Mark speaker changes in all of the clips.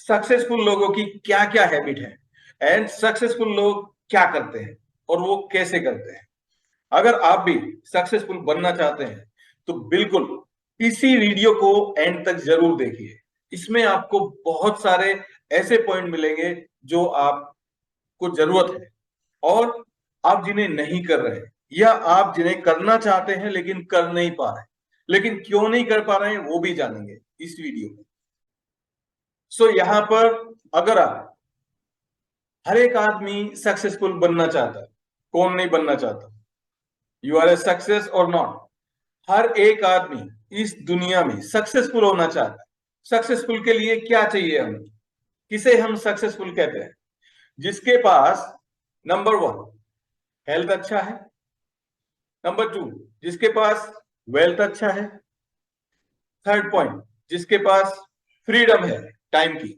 Speaker 1: Successful लोगों की क्या क्या हैबिट है एंड सक्सेसफुल लोग क्या करते हैं और वो कैसे करते हैं। अगर आप भी सक्सेसफुल बनना चाहते हैं तो बिल्कुल इसी वीडियो को एंड तक जरूर देखिए। इसमें आपको बहुत सारे ऐसे पॉइंट मिलेंगे जो आपको जरूरत है और आप जिन्हें नहीं कर रहे हैं या आप जिन्हें करना चाहते हैं लेकिन कर नहीं पा रहे, लेकिन क्यों नहीं कर पा रहे हैं वो भी जानेंगे इस वीडियो में। सो यहां पर अगर आप, हर एक आदमी सक्सेसफुल बनना चाहता है, कौन नहीं बनना चाहता? यू आर ए सक्सेस और नॉट, हर एक आदमी इस दुनिया में सक्सेसफुल होना चाहता है। सक्सेसफुल के लिए क्या चाहिए हमें? किसे हम सक्सेसफुल कहते हैं? जिसके पास नंबर वन हेल्थ अच्छा है, नंबर टू जिसके पास वेल्थ अच्छा है, थर्ड पॉइंट जिसके पास फ्रीडम है टाइम की,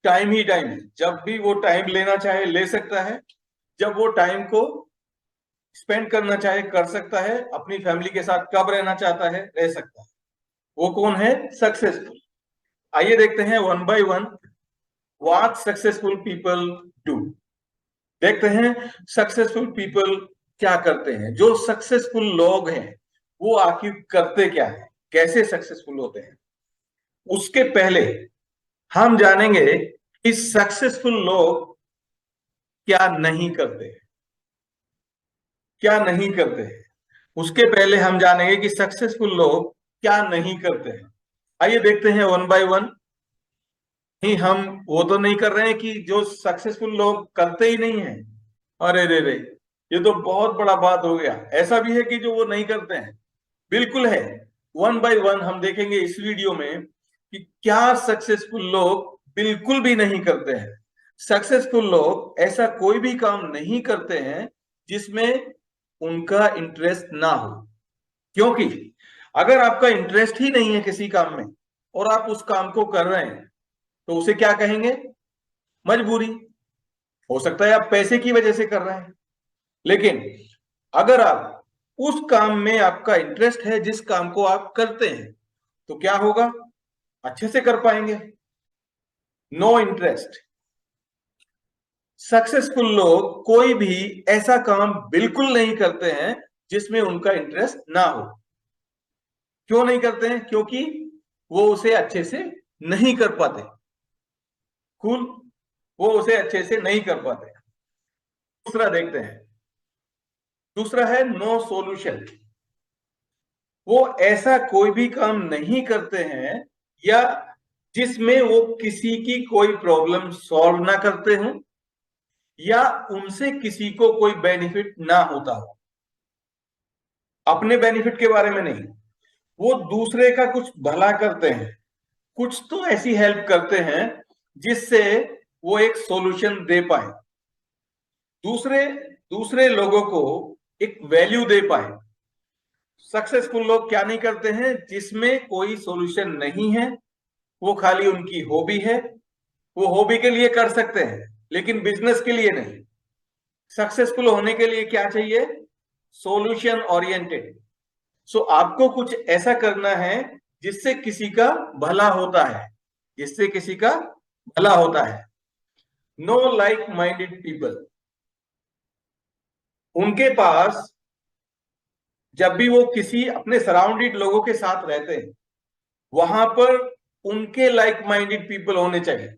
Speaker 1: टाइम ही टाइम है, जब भी वो टाइम लेना चाहे ले सकता है, जब वो टाइम को स्पेंड करना चाहे कर सकता है, अपनी फैमिली के साथ कब रहना चाहता है रह सकता है। वो कौन है? सक्सेसफुल। आइए देखते हैं one by one what successful people do. देखते हैं सक्सेसफुल पीपल क्या करते हैं, जो सक्सेसफुल लोग हैं वो आखिर करते क्या है, कैसे सक्सेसफुल होते हैं। उसके पहले हम जानेंगे कि सक्सेसफुल लोग क्या नहीं करते हैं, क्या नहीं करते हैं। उसके पहले हम जानेंगे कि सक्सेसफुल लोग क्या नहीं करते हैं। आइए देखते हैं वन बाय वन। नहीं, हम वो तो नहीं कर रहे हैं कि जो सक्सेसफुल लोग करते ही नहीं है। अरे रे रे, ये तो बहुत बड़ा बात हो गया। ऐसा भी है कि जो वो नहीं करते हैं? बिल्कुल है। वन बाय वन हम देखेंगे इस वीडियो में कि क्या सक्सेसफुल लोग बिल्कुल भी नहीं करते हैं। सक्सेसफुल लोग ऐसा कोई भी काम नहीं करते हैं जिसमें उनका इंटरेस्ट ना हो। क्योंकि अगर आपका इंटरेस्ट ही नहीं है किसी काम में और आप उस काम को कर रहे हैं तो उसे क्या कहेंगे? मजबूरी। हो सकता है आप पैसे की वजह से कर रहे हैं, लेकिन अगर आप उस काम में आपका इंटरेस्ट है, जिस काम को आप करते हैं, तो क्या होगा? अच्छे से कर पाएंगे। नो इंटरेस्ट, सक्सेसफुल लोग कोई भी ऐसा काम बिल्कुल नहीं करते हैं जिसमें उनका इंटरेस्ट ना हो। क्यों नहीं करते हैं? क्योंकि वो उसे अच्छे से नहीं कर पाते। कूल, वो उसे अच्छे से नहीं कर पाते। दूसरा देखते हैं, दूसरा है नो सॉल्यूशन। वो ऐसा कोई भी काम नहीं करते हैं या जिसमें वो किसी की कोई प्रॉब्लम सॉल्व ना करते हो या उनसे किसी को कोई बेनिफिट ना होता हो। अपने बेनिफिट के बारे में नहीं, वो दूसरे का कुछ भला करते हैं, कुछ तो ऐसी हेल्प करते हैं जिससे वो एक सॉल्यूशन दे पाए, दूसरे दूसरे लोगों को एक वैल्यू दे पाए। सक्सेसफुल लोग क्या नहीं करते हैं? जिसमें कोई सॉल्यूशन नहीं है, वो खाली उनकी हॉबी है, वो हॉबी के लिए कर सकते हैं लेकिन बिजनेस के लिए नहीं। सक्सेसफुल होने के लिए क्या चाहिए? Solution oriented. सो आपको कुछ ऐसा करना है जिससे किसी का भला होता है, जिससे किसी का भला होता है। नो लाइक माइंडेड पीपल, उनके पास जब भी वो किसी अपने सराउंडेड लोगों के साथ रहते हैं वहां पर उनके लाइक माइंडेड पीपल होने चाहिए।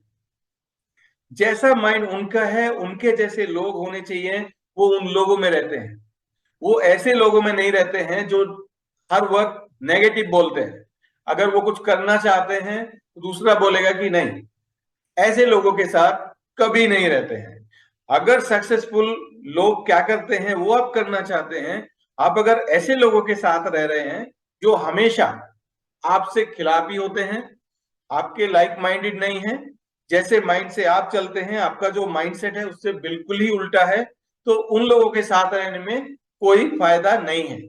Speaker 1: जैसा माइंड उनका है उनके जैसे लोग होने चाहिए, वो उन लोगों में रहते हैं। वो ऐसे लोगों में नहीं रहते हैं जो हर वक्त नेगेटिव बोलते हैं। अगर वो कुछ करना चाहते हैं तो दूसरा बोलेगा कि नहीं, ऐसे लोगों के साथ कभी नहीं रहते हैं। अगर सक्सेसफुल लोग क्या करते हैं वो आप करना चाहते हैं, आप अगर ऐसे लोगों के साथ रह रहे हैं जो हमेशा आपसे खिलाफी होते हैं, आपके लाइक माइंडेड नहीं है, जैसे माइंड से आप चलते हैं आपका जो माइंडसेट है उससे बिल्कुल ही उल्टा है, तो उन लोगों के साथ रहने में कोई फायदा नहीं है।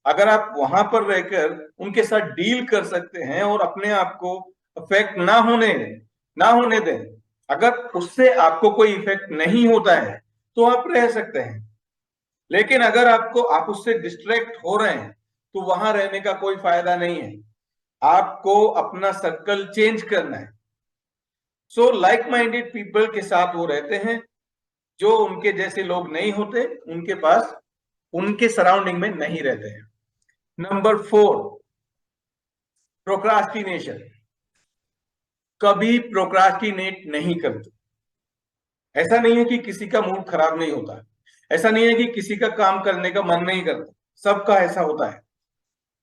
Speaker 1: अगर आप वहां पर रहकर उनके साथ डील कर सकते हैं और अपने आप को अफेक्ट ना होने दें, अगर उससे आपको कोई इफेक्ट नहीं होता है तो आप रह सकते हैं। लेकिन अगर आप उससे डिस्ट्रैक्ट हो रहे हैं तो वहां रहने का कोई फायदा नहीं है। आपको अपना सर्कल चेंज करना है। सो लाइक माइंडेड पीपल के साथ वो रहते हैं, जो उनके जैसे लोग नहीं होते उनके पास, उनके सराउंडिंग में नहीं रहते हैं। Number 4, procrastination. कभी प्रोक्रास्टिनेट नहीं करते। ऐसा नहीं है कि किसी का मूड खराब नहीं होता, ऐसा नहीं है कि किसी का काम करने का मन नहीं करता, सबका ऐसा होता है।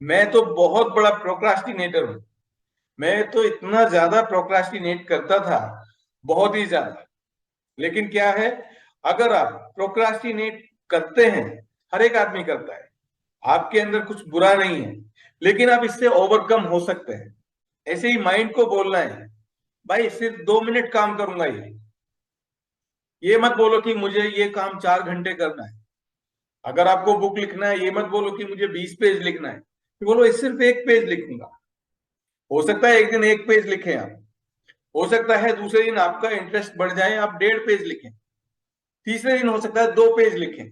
Speaker 1: मैं तो बहुत बड़ा प्रोक्रास्टिनेटर हूं। मैं तो इतना ज्यादा प्रोक्रास्टिनेट करता था, बहुत ही ज्यादा। लेकिन क्या है, अगर आप प्रोक्रास्टिनेट करते हैं, हर एक आदमी करता है, आपके अंदर कुछ बुरा नहीं है, लेकिन आप इससे ओवरकम हो सकते हैं। ऐसे ही माइंड को बोलना है, भाई सिर्फ 2 मिनट काम करूंगा। ये मत बोलो कि मुझे ये काम 4 घंटे करना है। अगर आपको बुक लिखना है, ये मत बोलो कि मुझे 20 पेज लिखना है, बोलो सिर्फ 1 पेज लिखूंगा। हो सकता है एक दिन 1 पेज लिखें आप, हो सकता है दूसरे दिन आपका इंटरेस्ट बढ़ जाए, आप 1.5 पेज लिखें, तीसरे दिन हो सकता है 2 पेज लिखें।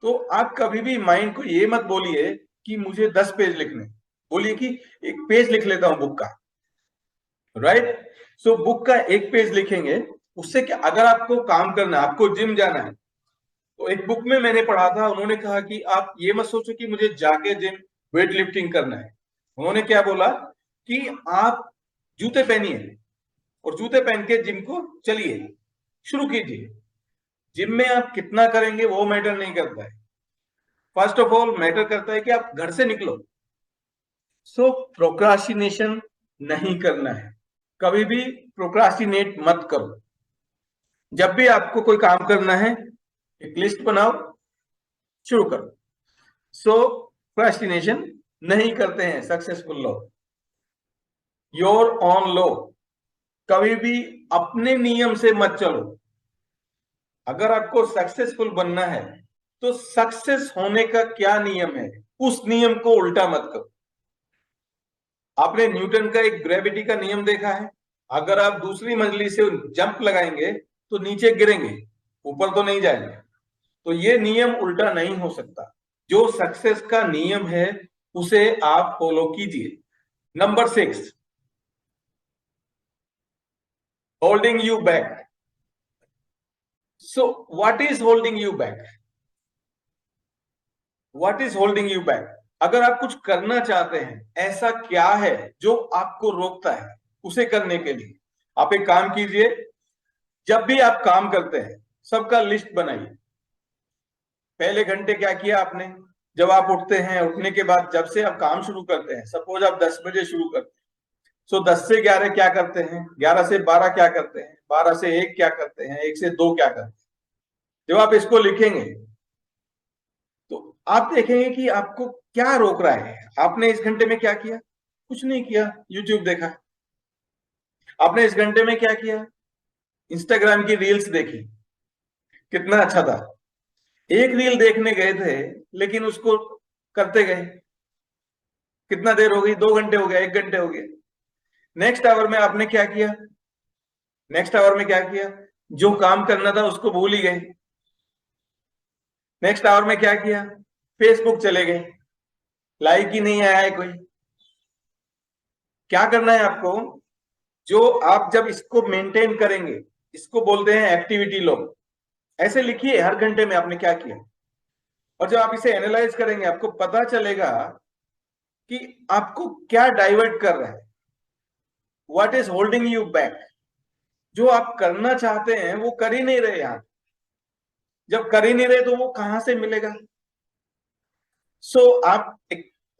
Speaker 1: तो आप कभी भी माइंड को ये मत बोलिए कि मुझे 10 पेज लिखने, बोलिए कि 1 पेज लिख लेता हूं बुक का। राइट? सो बुक का 1 पेज लिखेंगे, उससे क्या, अगर आपको काम करना है, आपको जिम जाना है, तो एक बुक में मैंने पढ़ा था, उन्होंने कहा कि आप ये मत सोचो कि मुझे जाके जिम वेट लिफ्टिंग करना है। उन्होंने क्या बोला कि आप जूते पहनिए और जूते पहन के जिम को चलिए, शुरू कीजिए। जिम में आप कितना करेंगे वो मैटर नहीं करता है, फर्स्ट ऑफ ऑल मैटर करता है कि आप घर से निकलो। सो प्रोक्रास्टिनेशन नहीं करना है, कभी भी प्रोक्रास्टिनेट मत करो। जब भी आपको कोई काम करना है, एक लिस्ट बनाओ, शुरू करो। सो प्रोक्रास्टिनेशन नहीं करते हैं सक्सेसफुल लोग। योर ऑन लो, कभी भी अपने नियम से मत चलो। अगर आपको सक्सेसफुल बनना है, तो सक्सेस होने का क्या नियम है, उस नियम को उल्टा मत करो। आपने न्यूटन का एक ग्रेविटी का नियम देखा है, अगर आप दूसरी मंजिल से जंप लगाएंगे तो नीचे गिरेंगे, ऊपर तो नहीं जाएंगे। तो ये नियम उल्टा नहीं हो सकता। जो सक्सेस का नियम है उसे आप फॉलो कीजिए। Number 6, holding you back. So what is holding you back? What is holding you back? अगर आप कुछ करना चाहते हैं, ऐसा क्या है जो आपको रोकता है उसे करने के लिए? आप एक काम कीजिए, जब भी आप काम करते हैं, सबका लिस्ट बनाइए। पहले घंटे क्या किया आपने, जब आप उठते हैं, उठने के बाद जब से आप काम शुरू करते हैं, सपोज आप 10 बजे शुरू करते हैं, सो 10 से 11 क्या करते हैं, 11 से 12 क्या करते हैं, 12 से 1 क्या करते हैं, 1 से 2 क्या करते हैं। जब आप इसको लिखेंगे तो आप देखेंगे कि आपको क्या रोक रहा है। आपने इस घंटे में क्या किया? कुछ नहीं किया, यूट्यूब देखा। आपने इस घंटे में क्या किया? इंस्टाग्राम की रील्स देखी, कितना अच्छा था। एक रील देखने गए थे, लेकिन उसको करते गए, कितना देर हो गई, 2 घंटे हो गया, 1 घंटे हो गया। नेक्स्ट आवर में आपने क्या किया? नेक्स्ट आवर में क्या किया? जो काम करना था उसको भूल ही गए। नेक्स्ट आवर में क्या किया? फेसबुक चले गए, लाइक ही नहीं आया है कोई। क्या करना है आपको? जो आप जब इसको मेंटेन करेंगे, इसको बोलते हैं एक्टिविटी लॉग। ऐसे लिखिए हर घंटे में आपने क्या किया, और जब आप इसे एनालाइज करेंगे, आपको पता चलेगा कि आपको क्या डाइवर्ट कर रहा है, what is holding you back. जो आप करना चाहते हैं वो कर ही नहीं रहे आप। जब कर ही नहीं रहे तो वो कहां से मिलेगा? आप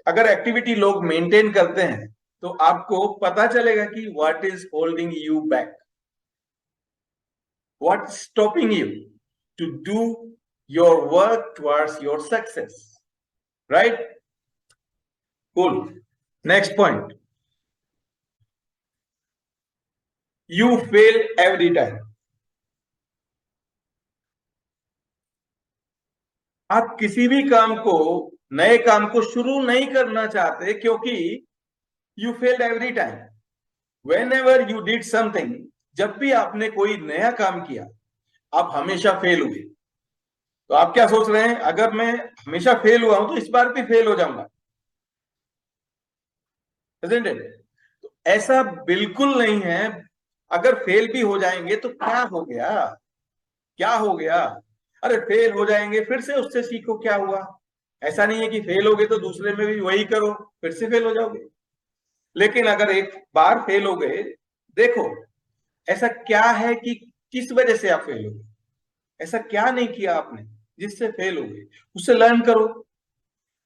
Speaker 1: अगर एक्टिविटी लोग मेंटेन करते हैं, तो आपको पता चलेगा कि what is holding you back, what is stopping you to do your work towards your success. Right? Cool. Next point, you fail every time. आप किसी भी काम को, नए काम को शुरू नहीं करना चाहते, क्योंकि you failed every time. When ever you did something, जब भी आपने कोई नया काम किया, आप हमेशा फेल हुए। तो आप क्या सोच रहे हैं, अगर मैं हमेशा फेल हुआ हूं तो इस बार भी फेल हो जाऊंगा, isn't it? तो ऐसा बिल्कुल नहीं है। अगर फेल भी हो जाएंगे तो क्या हो गया, क्या हो गया? अरे फेल हो जाएंगे, फिर से उससे सीखो, क्या हुआ? ऐसा नहीं है कि फेल हो गए तो दूसरे में भी वही करो, फिर से फेल हो जाओगे। लेकिन अगर एक बार फेल हो गए, देखो ऐसा क्या है कि किस वजह से आप फेल हो गए, ऐसा क्या नहीं किया आपने जिससे फेल हो गए, उससे लर्न करो।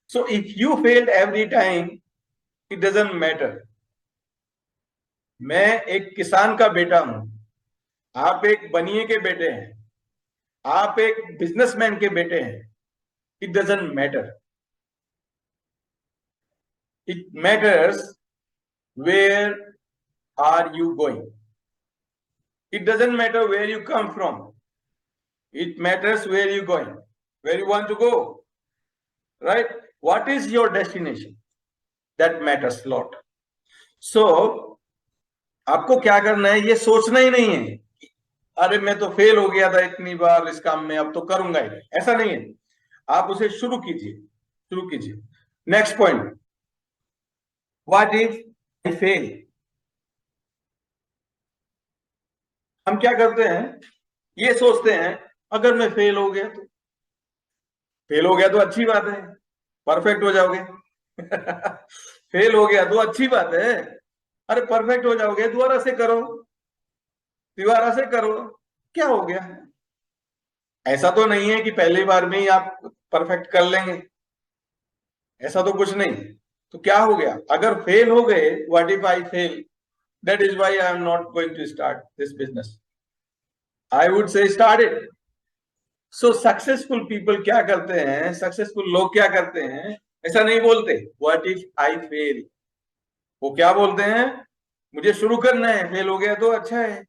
Speaker 1: So if you failed every time, it doesn't matter. मैं एक किसान का बेटा हूं, आप एक बनिए के बेटे हैं, आप एक बिजनेसमैन के बेटे हैं, it doesn't matter. It matters where are you going. It doesn't matter where you come from, it matters where you going, where you want to go, right? What is your destination, that matters lot. So आपको क्या करना है, ये सोचना ही नहीं है अरे मैं तो फेल हो गया था इतनी बार इस काम में, अब तो करूंगा ही, ऐसा नहीं है। आप उसे शुरू कीजिए, शुरू कीजिए। Next point, what if I fail. हम क्या करते हैं, ये सोचते हैं अगर मैं फेल हो गया तो, फेल हो गया तो अच्छी बात है, परफेक्ट हो जाओगे। फेल हो गया तो अच्छी बात है, अरे परफेक्ट हो जाओगे, दोबारा से करो, दोबारा से करो, क्या हो गया? ऐसा तो नहीं है कि पहली बार में ही आप परफेक्ट कर लेंगे, ऐसा तो कुछ नहीं। तो क्या हो गया अगर फेल हो गए, what if I fail, that is why I am not going to start this business, I would say start it. So successful people क्या करते हैं, सक्सेसफुल लोग क्या करते हैं, ऐसा नहीं बोलते व्हाट इफ आई फेल। वो क्या बोलते हैं, मुझे शुरू करना है, फेल हो गया तो अच्छा है,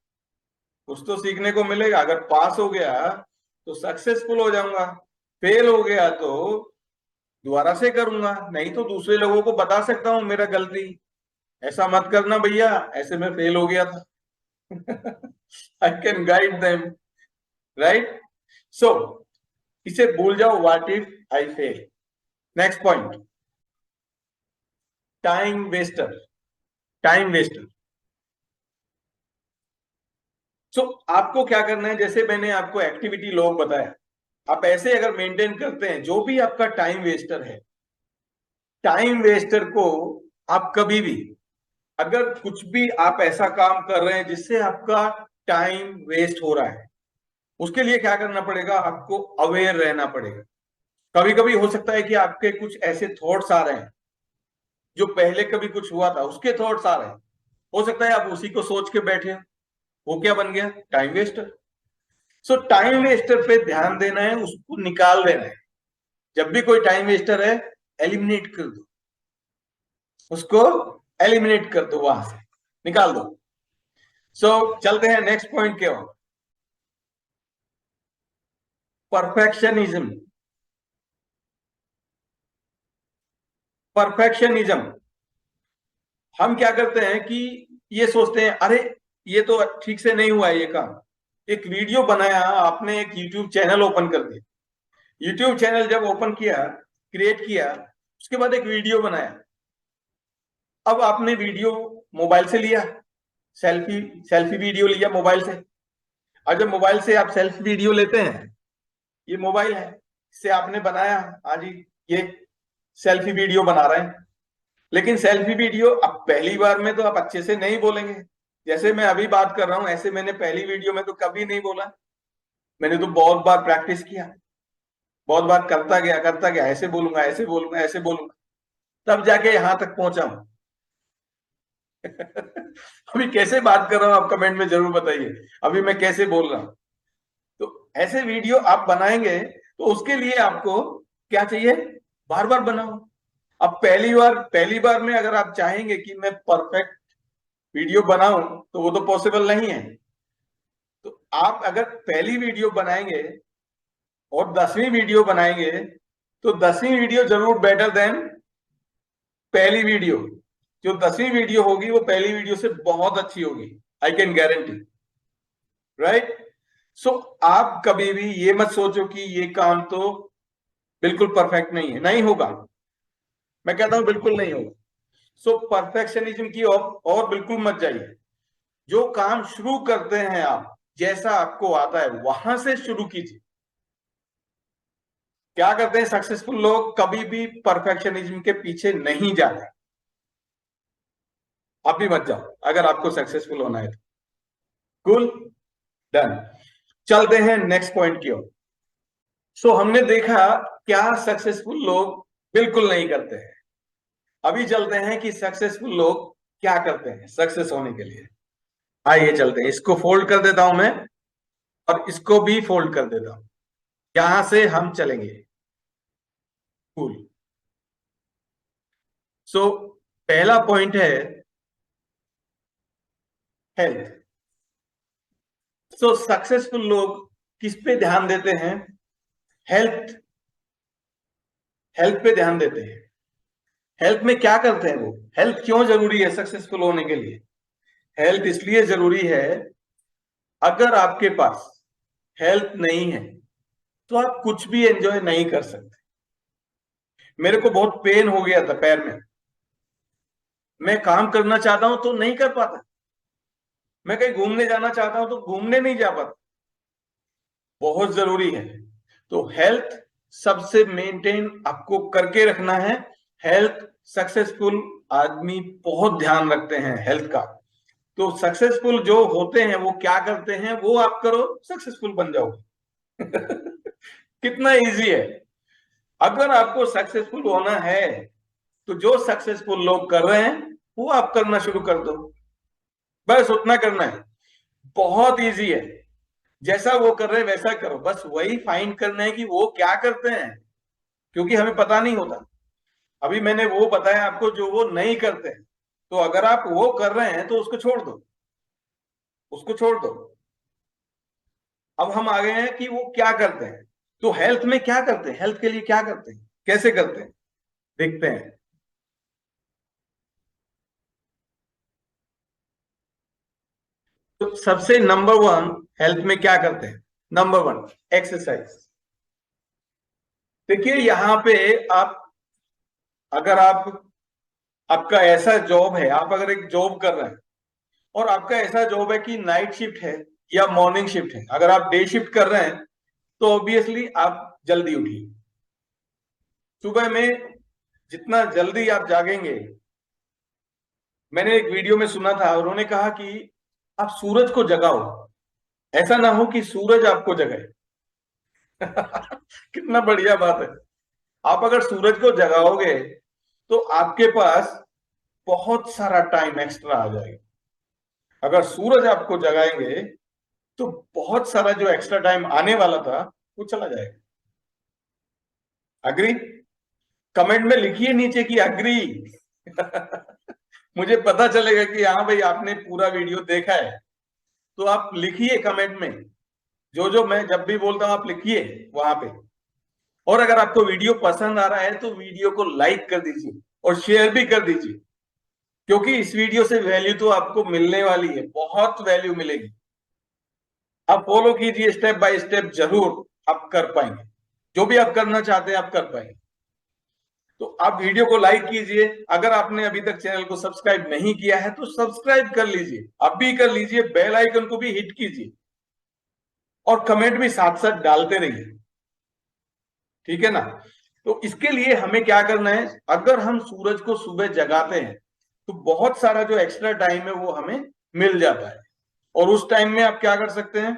Speaker 1: कुछ तो सीखने को मिलेगा, अगर पास हो गया तो सक्सेसफुल हो जाऊंगा, फेल हो गया तो दोबारा से करूंगा, नहीं तो दूसरे लोगों को बता सकता हूं मेरा गलती, ऐसा मत करना भैया, ऐसे में फेल हो गया था। I can guide them, right? So इसे भूल जाओ, what if I fail. Next point, time waster, time waster. So आपको क्या करना है, जैसे मैंने आपको एक्टिविटी लॉग बताया, आप ऐसे अगर मेंटेन करते हैं, जो भी आपका टाइम वेस्टर है, टाइम वेस्टर को आप कभी भी, अगर कुछ भी आप ऐसा काम कर रहे हैं जिससे आपका टाइम वेस्ट हो रहा है, उसके लिए क्या करना पड़ेगा, आपको अवेयर रहना पड़ेगा। कभी कभी हो सकता है कि आपके कुछ ऐसे थॉट्स आ रहे हैं जो पहले कभी कुछ हुआ था उसके थॉट्स आ रहे हैं, हो सकता है आप उसी को सोच के बैठे हो, वो क्या बन गया, टाइम वेस्टर। सो टाइम वेस्टर पे ध्यान देना है, उसको निकाल देना है। जब भी कोई टाइम वेस्टर है, एलिमिनेट कर दो उसको, एलिमिनेट कर दो, वहां से निकाल दो। सो चलते हैं नेक्स्ट पॉइंट के ओर, परफेक्शनिज्म। परफेक्शनिज्म, हम क्या करते हैं कि ये सोचते हैं अरे ये तो ठीक से नहीं हुआ है ये काम। एक वीडियो बनाया आपने, एक यूट्यूब चैनल ओपन कर दिया, यूट्यूब चैनल जब ओपन किया, क्रिएट किया, उसके बाद एक वीडियो बनाया, अब आपने वीडियो मोबाइल से लिया, सेल्फी सेल्फी वीडियो लिया मोबाइल से। और जब मोबाइल से आप सेल्फी वीडियो लेते हैं, ये मोबाइल है, इससे आपने बनाया, हाँ जी, ये सेल्फी वीडियो बना रहे हैं। लेकिन सेल्फी वीडियो अब पहली बार में तो आप अच्छे से नहीं बोलेंगे, जैसे मैं अभी बात कर रहा हूं ऐसे मैंने पहली वीडियो में तो कभी नहीं बोला, मैंने तो बहुत बार प्रैक्टिस किया, बहुत बार करता गया, ऐसे बोलूंगा, ऐसे बोलूंगा, ऐसे बोलूंगा, तब जाके यहां तक पहुंचा हूं। अभी कैसे बात कर रहा हूं आप कमेंट में जरूर बताइए, अभी मैं कैसे बोल रहा हूं। तो ऐसे वीडियो आप बनाएंगे तो उसके लिए आपको क्या चाहिए, बार बार बनाओ। अब पहली बार में अगर आप चाहेंगे कि मैं परफेक्ट वीडियो बनाऊं तो वो तो पॉसिबल नहीं है। तो आप अगर पहली वीडियो बनाएंगे और 10वीं वीडियो बनाएंगे, तो 10वीं वीडियो जरूर बेटर देन पहली वीडियो। जो 10वीं वीडियो होगी वो पहली वीडियो से बहुत अच्छी होगी, I can guarantee, right? So आप कभी भी ये मत सोचो कि ये काम तो बिल्कुल परफेक्ट नहीं है, नहीं होगा, मैं कहता हूं बिल्कुल नहीं होगा। सो परफेक्शनिज्म की और बिल्कुल मत जाइए। जो काम शुरू करते हैं आप, जैसा आपको आता है वहां से शुरू कीजिए। क्या करते हैं सक्सेसफुल लोग, कभी भी परफेक्शनिज्म के पीछे नहीं जाते। आप भी मत जाओ अगर आपको सक्सेसफुल होना है तो। Cool, done. चलते हैं नेक्स्ट पॉइंट की ओर। सो हमने देखा क्या सक्सेसफुल लोग बिल्कुल नहीं करते हैं। अभी चलते हैं कि सक्सेसफुल लोग क्या करते हैं सक्सेस होने के लिए। आइए चलते हैं, इसको फोल्ड कर देता हूं मैं और इसको भी फोल्ड कर देता हूं। यहां से हम चलेंगे। कूल। सो पहला पॉइंट है हेल्थ। सो सक्सेसफुल लोग किस पे ध्यान देते हैं? हेल्थ। हेल्थ पे ध्यान देते हैं। हेल्थ में क्या करते हैं वो? हेल्थ क्यों जरूरी है सक्सेसफुल होने के लिए? हेल्थ इसलिए जरूरी है, अगर आपके पास हेल्थ नहीं है तो आप कुछ भी एंजॉय नहीं कर सकते। मेरे को बहुत पेन हो गया था पैर में, मैं काम करना चाहता हूं तो नहीं कर पाता, मैं कहीं घूमने जाना चाहता हूं तो घूमने नहीं जा पाता। बहुत जरूरी है। तो हेल्थ सबसे मेंटेन आपको करके रखना है। हेल्थ सक्सेसफुल आदमी बहुत ध्यान रखते हैं हेल्थ का। तो सक्सेसफुल जो होते हैं वो क्या करते हैं, वो आप करो, सक्सेसफुल बन जाओगे। कितना इजी है। अगर आपको सक्सेसफुल होना है तो जो सक्सेसफुल लोग कर रहे हैं वो आप करना शुरू कर दो। बस उतना करना है, बहुत इजी है। जैसा वो कर रहे हैं वैसा करो, बस वही फाइंड करना है कि वो क्या करते हैं, क्योंकि हमें पता नहीं होता। अभी मैंने वो बताया आपको जो वो नहीं करते हैं, तो अगर आप वो कर रहे हैं तो उसको छोड़ दो, उसको छोड़ दो। अब हम आ गए हैं कि वो क्या करते हैं। तो हेल्थ में क्या करते हैं, हेल्थ के लिए क्या करते हैं, कैसे करते हैं, देखते हैं। तो सबसे नंबर वन हेल्थ में क्या करते हैं? Number one, exercise. देखिए यहां पे आप, अगर आपका ऐसा जॉब है, आप अगर एक जॉब कर रहे हैं और आपका ऐसा जॉब है कि नाइट शिफ्ट है या मॉर्निंग शिफ्ट है, अगर आप डे शिफ्ट कर रहे हैं तो ऑब्वियसली आप जल्दी उठिए। सुबह में जितना जल्दी आप जागेंगे, मैंने एक वीडियो में सुना था, उन्होंने कहा कि आप सूरज को जगाओ, ऐसा ना हो कि सूरज आपको जगाए। कितना बढ़िया बात है। आप अगर सूरज को जगाओगे तो आपके पास बहुत सारा टाइम एक्स्ट्रा आ जाएगा। अगर सूरज आपको जगाएंगे तो बहुत सारा जो एक्स्ट्रा टाइम आने वाला था वो चला जाएगा। अग्री? कमेंट में लिखिए नीचे कि अग्री। मुझे पता चलेगा कि हाँ भाई आपने पूरा वीडियो देखा है। तो आप लिखिए कमेंट में, जो जो मैं जब भी बोलता हूं आप लिखिए वहां पे। और अगर आपको वीडियो पसंद आ रहा है तो वीडियो को लाइक कर दीजिए और शेयर भी कर दीजिए, क्योंकि इस वीडियो से वैल्यू तो आपको मिलने वाली है, बहुत वैल्यू मिलेगी। आप फॉलो कीजिए स्टेप बाय स्टेप, जरूर आप कर पाएंगे। जो भी आप करना चाहते हैं आप कर पाएंगे। तो आप वीडियो को लाइक कीजिए। अगर आपने अभी तक चैनल को सब्सक्राइब नहीं किया है तो सब्सक्राइब कर लीजिए, अभी कर लीजिए, बेल आइकन को भी हिट कीजिए और कमेंट भी साथ साथ डालते रहिए। ठीक है ना? तो इसके लिए हमें क्या करना है, अगर हम सूरज को सुबह जगाते हैं तो बहुत सारा जो एक्स्ट्रा टाइम है वो हमें मिल जाता है। और उस टाइम में आप क्या कर सकते हैं,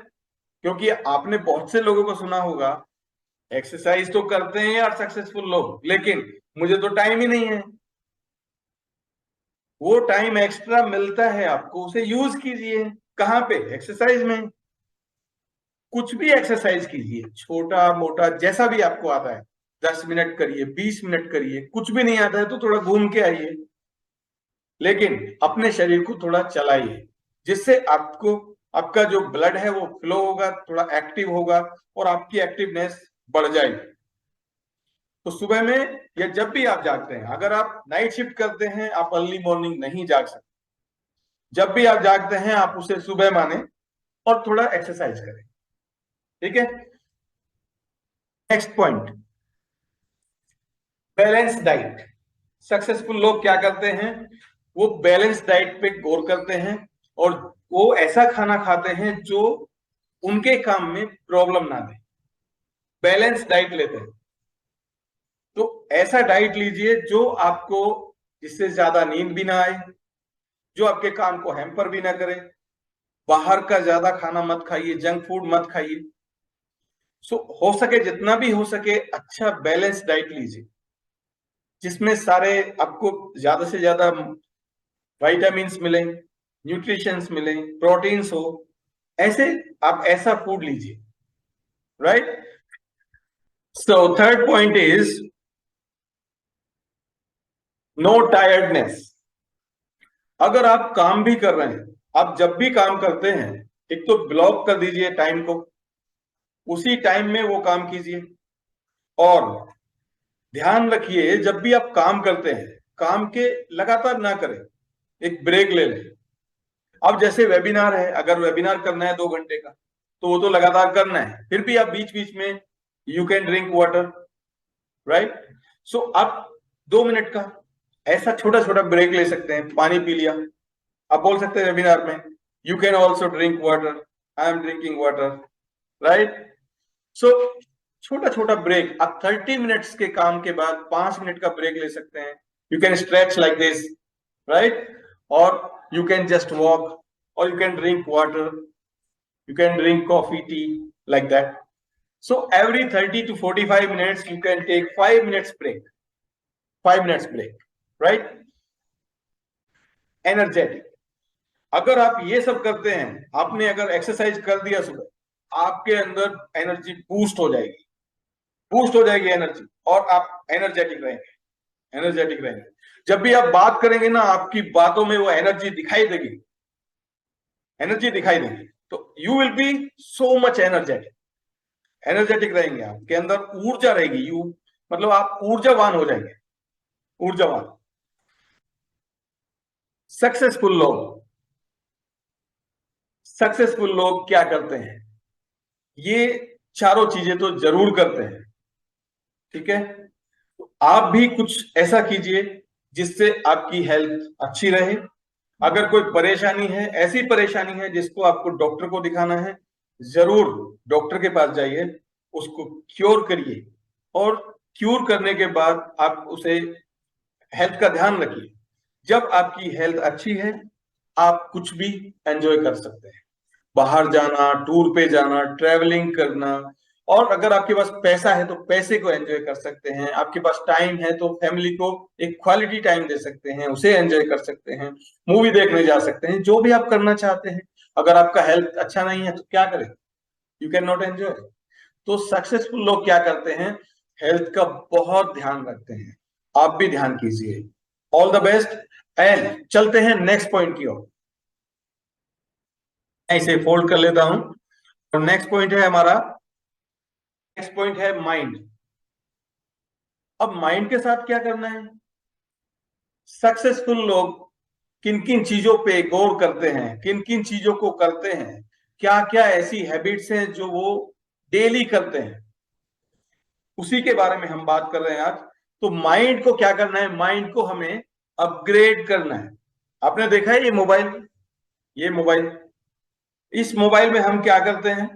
Speaker 1: क्योंकि आपने बहुत से लोगों को सुना होगा, एक्सरसाइज तो करते हैं यार सक्सेसफुल लोग, लेकिन मुझे तो टाइम ही नहीं है। वो टाइम एक्स्ट्रा मिलता है आपको, उसे यूज कीजिए। कहां पे? एक्सरसाइज में। कुछ भी एक्सरसाइज कीजिए, छोटा मोटा जैसा भी आपको आता है। 10 मिनट करिए, 20 मिनट करिए, कुछ भी नहीं आता है तो थोड़ा घूम के आइए, लेकिन अपने शरीर को थोड़ा चलाइए, जिससे आपको, आपका जो ब्लड है वो फ्लो होगा, थोड़ा एक्टिव होगा और आपकी एक्टिवनेस बढ़ जाएगी। तो सुबह में या जब भी आप जागते हैं, अगर आप नाइट शिफ्ट करते हैं आप अर्ली मॉर्निंग नहीं जाग सकते, जब भी आप जागते हैं आप उसे सुबह माने और थोड़ा एक्सरसाइज करें। ठीक है? Next point, balance diet. Successful लोग क्या करते हैं, वो बैलेंस डाइट पे गौर करते हैं। और वो ऐसा खाना खाते हैं जो उनके काम में प्रॉब्लम ना दे, बैलेंस डाइट लेते हैं। तो ऐसा डाइट लीजिए जो आपको, जिससे ज्यादा नींद भी ना आए, जो आपके काम को हैम्पर भी ना करे। बाहर का ज्यादा खाना मत खाइए, जंक फूड मत खाइए। सो हो सके, जितना भी हो सके, अच्छा बैलेंस डाइट लीजिए, जिसमें सारे आपको ज्यादा से ज्यादा विटामिन्स मिले, न्यूट्रिशंस मिले, प्रोटीन्स हो। ऐसे आप ऐसा फूड लीजिए, right. So third point is no tiredness. अगर आप काम भी कर रहे हैं, आप जब भी काम करते हैं, एक तो ब्लॉक कर दीजिए टाइम को, उसी टाइम में वो काम कीजिए। और ध्यान रखिए, जब भी आप काम करते हैं, काम के लगातार ना करें, एक ब्रेक ले लें। अब जैसे वेबिनार है, अगर वेबिनार करना है 2 घंटे का, तो वो तो लगातार करना है, फिर भी आप बीच बीच में you can drink water, right. So आप 2 मिनट का ऐसा छोटा छोटा ब्रेक ले सकते हैं, पानी पी लिया। आप बोल सकते हैं वेबिनार में, you can also drink water, I am drinking water, right. So छोटा छोटा ब्रेक, आप 30 मिनट्स के काम के बाद 5 मिनट का ब्रेक ले सकते हैं। You can stretch like this, right. और you can just walk, or you can drink water, you can drink coffee, tea, like that. So every 30 to 45 minutes you can take 5 minutes break, 5 minutes break, right? Energetic, अगर आप ये सब करते हैं, आपने अगर exercise कर दिया सुबह, आपके अंदर एनर्जी बूस्ट हो जाएगी, बूस्ट हो जाएगी एनर्जी, और आप एनर्जेटिक रहेंगे, एनर्जेटिक रहेंगे। जब भी आप बात करेंगे ना, आपकी बातों में वो एनर्जी दिखाई देगी, एनर्जी दिखाई देगी। तो you will be so much energetic, energetic रहेंगे, आपके अंदर ऊर्जा रहेगी, यू मतलब आप ऊर्जावान हो जाएंगे, ऊर्जावान। सक्सेसफुल लोग, सक्सेसफुल लोग क्या करते हैं, ये चारों चीजें तो जरूर करते हैं, ठीक है। तो आप भी कुछ ऐसा कीजिए जिससे आपकी हेल्थ अच्छी रहे। अगर कोई परेशानी है, ऐसी परेशानी है जिसको आपको डॉक्टर को दिखाना है, जरूर डॉक्टर के पास जाइए, उसको क्योर करिए। और क्यूर करने के बाद आप उसे हेल्थ का ध्यान रखिए। जब आपकी हेल्थ अच्छी है, आप कुछ भी एंजॉय कर सकते हैं, बाहर जाना, टूर पे जाना, ट्रेवलिंग करना। और अगर आपके पास पैसा है तो पैसे को एंजॉय कर सकते हैं, आपके पास टाइम है तो फैमिली को एक क्वालिटी टाइम दे सकते हैं, उसे एंजॉय कर सकते हैं, मूवी देखने जा सकते हैं, जो भी आप करना चाहते हैं। अगर आपका हेल्थ अच्छा नहीं है तो क्या करें, यू कैन नॉट एंजॉय। तो सक्सेसफुल लोग क्या करते हैं, हेल्थ का बहुत ध्यान रखते हैं। आप भी ध्यान कीजिए। All the best. एंड चलते हैं नेक्स्ट पॉइंट की ओर। मैं इसे फोल्ड कर लेता हूं, और नेक्स्ट पॉइंट है हमारा, नेक्स्ट पॉइंट है माइंड। अब माइंड के साथ क्या करना है, सक्सेसफुल लोग किन किन चीजों पे गौर करते हैं, किन किन चीजों को करते हैं, क्या क्या ऐसी हैबिट्स हैं जो वो डेली करते हैं, उसी के बारे में हम बात कर रहे हैं आज। तो माइंड को क्या करना है, माइंड को हमें अपग्रेड करना है। आपने देखा है ये मोबाइल, ये मोबाइल, इस मोबाइल में हम क्या करते हैं,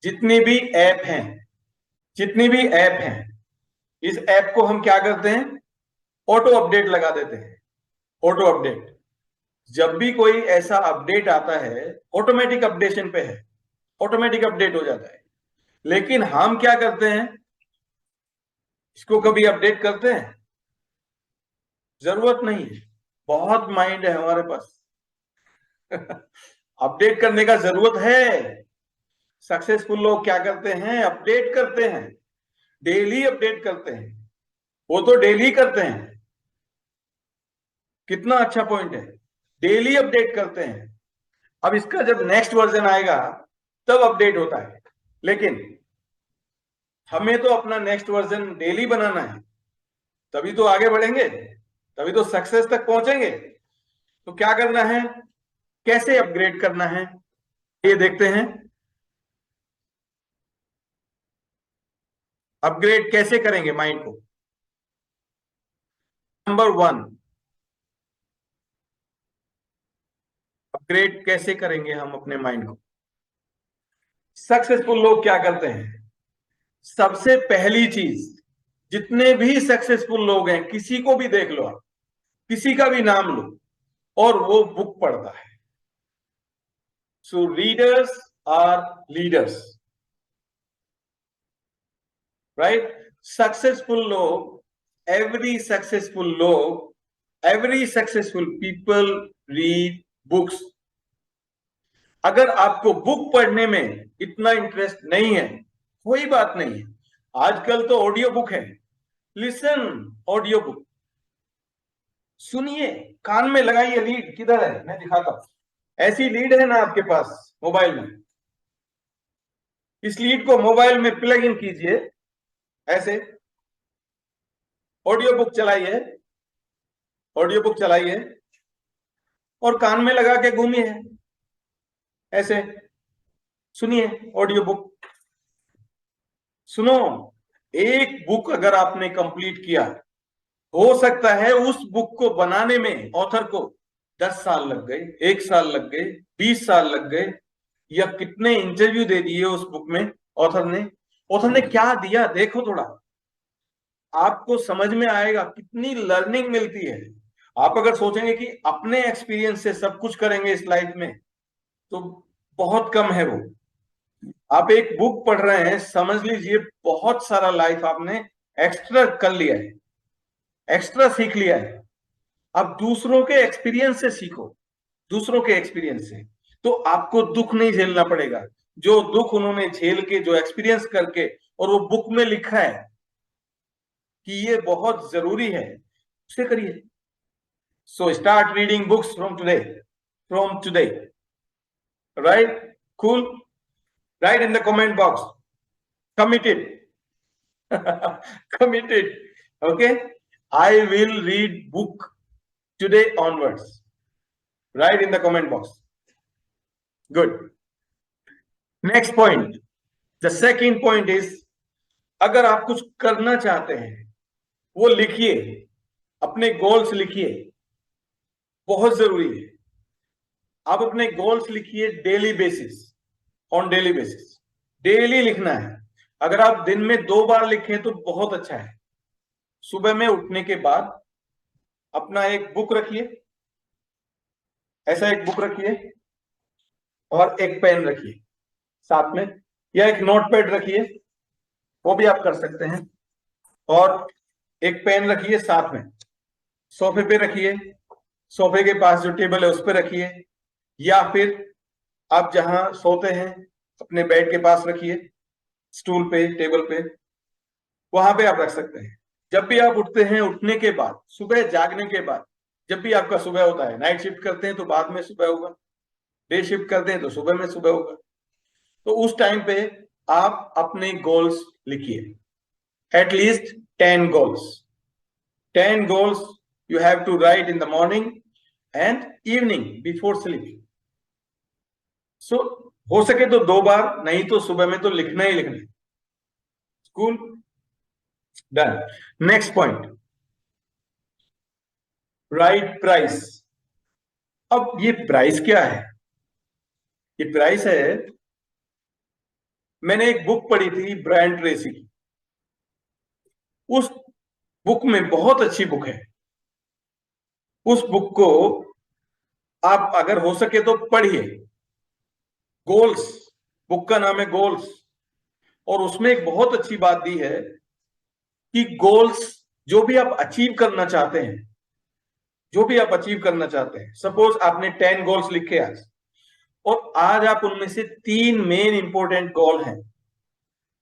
Speaker 1: जितनी भी ऐप हैं, जितनी भी ऐप हैं, इस ऐप को हम क्या करते हैं, ऑटो अपडेट लगा देते हैं, ऑटो अपडेट। जब भी कोई ऐसा अपडेट आता है, ऑटोमेटिक अपडेशन पे है, ऑटोमेटिक अपडेट हो जाता है। लेकिन हम क्या करते हैं, इसको कभी अपडेट करते हैं, जरूरत नहीं है। बहुत माइंड है हमारे पास, अपडेट करने का जरूरत है। सक्सेसफुल लोग क्या करते हैं, अपडेट करते हैं, डेली अपडेट करते हैं, वो तो डेली करते हैं। कितना अच्छा पॉइंट है, डेली अपडेट करते हैं। अब इसका जब नेक्स्ट वर्जन आएगा तब अपडेट होता है, लेकिन हमें तो अपना नेक्स्ट वर्जन डेली बनाना है, तभी तो आगे बढ़ेंगे, तभी तो सक्सेस तक पहुंचेंगे। तो क्या करना है, कैसे अपग्रेड करना है, ये देखते हैं। अपग्रेड कैसे करेंगे माइंड को। नंबर 1, क्रिएट कैसे करेंगे हम अपने माइंड को? सक्सेसफुल लोग क्या करते हैं? सबसे पहली चीज, जितने भी सक्सेसफुल लोग हैं, किसी को भी देख लो आप, किसी का भी नाम लो, और वो बुक पढ़ता है। So readers are leaders, right? Successful लोग, every successful people read books. अगर आपको बुक पढ़ने में इतना इंटरेस्ट नहीं है, कोई बात नहीं है, आजकल तो ऑडियो बुक है। लिसन, ऑडियो बुक सुनिए, कान में लगाइए। लीड किधर है, मैं दिखाता हूं। ऐसी लीड है ना आपके पास मोबाइल में, इस लीड को मोबाइल में प्लग इन कीजिए, ऐसे ऑडियो बुक चलाइए, ऑडियो बुक चलाइए और कान में लगा के घूमिए, ऐसे सुनिए ऑडियो बुक। सुनो, एक बुक अगर आपने कंप्लीट किया, हो सकता है उस बुक को बनाने में ऑथर को 10 साल लग गए, 1 साल लग गए, 20 साल लग गए, या कितने इंटरव्यू दे दिए उस बुक में ऑथर ने क्या दिया, देखो थोड़ा, आपको समझ में आएगा कितनी लर्निंग मिलती है। आप अगर सोचेंगे कि अपने एक्सपीरियंस से सब कुछ करेंगे इस लाइफ में, तो बहुत कम है वो। आप एक बुक पढ़ रहे हैं, समझ लीजिए बहुत सारा लाइफ आपने एक्स्ट्रा कर लिया है, एक्स्ट्रा सीख लिया है। अब दूसरों के एक्सपीरियंस से सीखो, दूसरों के एक्सपीरियंस से, तो आपको दुख नहीं झेलना पड़ेगा। जो दुख उन्होंने झेल के, जो एक्सपीरियंस करके, और वो बुक में लिखा है कि ये बहुत जरूरी है, उसे करिए। So start reading books from today, right? Cool, right in the comment box, committed. Committed. Okay, I will read book today onwards. Write in the comment box. Good. Next point, the second point is, अगर आप कुछ करना चाहते हैं, वो लिखिए, अपने goals लिखिए, बहुत जरूरी है। आप अपने गोल्स लिखिए daily basis, on daily basis, daily लिखना है। अगर आप दिन में 2 बार लिखें तो बहुत अच्छा है। सुबह में उठने के बाद अपना एक बुक रखिए, ऐसा एक बुक रखिए, और एक पेन रखिए साथ में, या एक नोटपैड रखिए, वो भी आप कर सकते हैं, और एक पेन रखिए साथ में, सोफे पे रखिए, सोफे के पास जो टेबल है उस पे रखिए, या फिर आप जहां सोते हैं अपने बेड के पास रखिए, स्टूल पे, टेबल पे, वहां पे आप रख सकते हैं। जब भी आप उठते हैं, उठने के बाद, सुबह जागने के बाद, जब भी आपका सुबह होता है, नाइट शिफ्ट करते हैं तो बाद में सुबह होगा, डे शिफ्ट करते हैं तो सुबह में सुबह होगा, तो उस टाइम पे आप अपने गोल्स लिखिए, at least 10 goals. 10 goals you have to write in the morning and evening before sleeping. So हो सके तो 2 बार, नहीं तो सुबह में तो लिखना ही लिखना है। Cool, done. Next point, write price. अब ये प्राइस क्या है? ये प्राइस है, मैंने एक बुक पढ़ी थी ब्रायन ट्रेसी की, उस बुक में, बहुत अच्छी बुक है, उस बुक को आप अगर हो सके तो पढ़िए। गोल्स, बुक का नाम है गोल्स, और उसमें एक बहुत अच्छी बात दी है कि गोल्स, जो भी आप अचीव करना चाहते हैं, जो भी आप अचीव करना चाहते हैं, सपोज आपने 10 गोल्स लिखे आज, और आज आप उनमें से 3 मेन इंपॉर्टेंट गोल हैं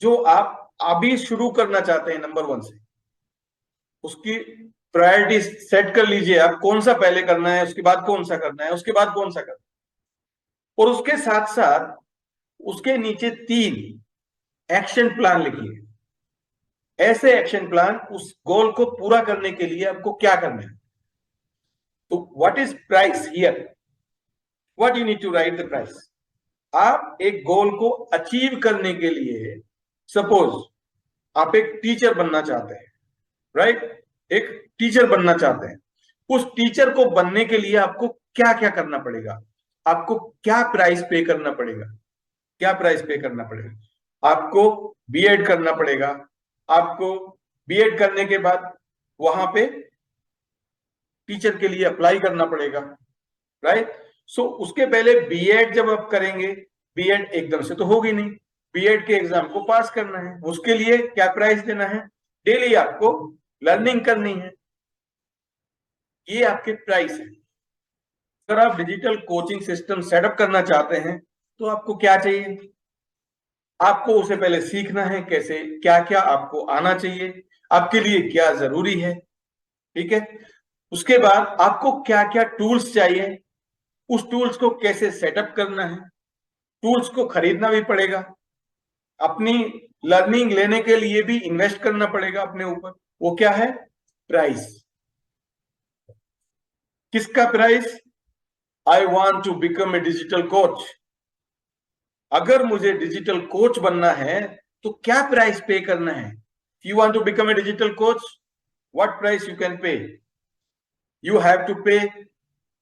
Speaker 1: जो आप अभी शुरू करना चाहते हैं, नंबर 1 से, उसकी प्रायोरिटी सेट कर लीजिए आप, कौन सा पहले करना है, उसके बाद कौन सा करना है, उसके बाद कौन सा करना है, और उसके साथ साथ उसके नीचे 3 एक्शन प्लान लिखिए। ऐसे एक्शन प्लान, उस गोल को पूरा करने के लिए आपको क्या करना है। तो what is price here, what you need to write the price. आप एक गोल को अचीव करने के लिए, सपोज आप एक टीचर बनना चाहते हैं, राइट? एक टीचर बनना चाहते हैं, उस टीचर को बनने के लिए आपको क्या क्या करना पड़ेगा, आपको क्या प्राइस पे करना पड़ेगा, क्या प्राइस पे करना पड़ेगा। आपको बीएड करना पड़ेगा, आपको बीएड करने के बाद वहां पे टीचर के लिए अप्लाई करना पड़ेगा, राइट। सो उसके पहले बीएड जब आप करेंगे, बीएड एकदम से तो होगी नहीं, बीएड के एग्जाम को पास करना है, उसके लिए क्या प्राइस देना है, डेली आपको लर्निंग करनी है, ये आपके प्राइस है। अगर आप डिजिटल कोचिंग सिस्टम सेटअप करना चाहते हैं तो आपको क्या चाहिए, आपको उसे पहले सीखना है कैसे, क्या क्या आपको आना चाहिए, आपके लिए क्या जरूरी है, ठीक है। उसके बाद आपको क्या क्या टूल्स चाहिए, उस टूल्स को कैसे सेटअप करना है, टूल्स को खरीदना भी पड़ेगा, अपनी लर्निंग लेने के लिए भी इन्वेस्ट करना पड़ेगा अपने ऊपर, वो क्या है, प्राइस। किसका price, I want to become a digital coach. अगर मुझे डिजिटल कोच बनना है तो क्या प्राइस पे करना है, you want to become a digital coach, what price you can pay, you have to pay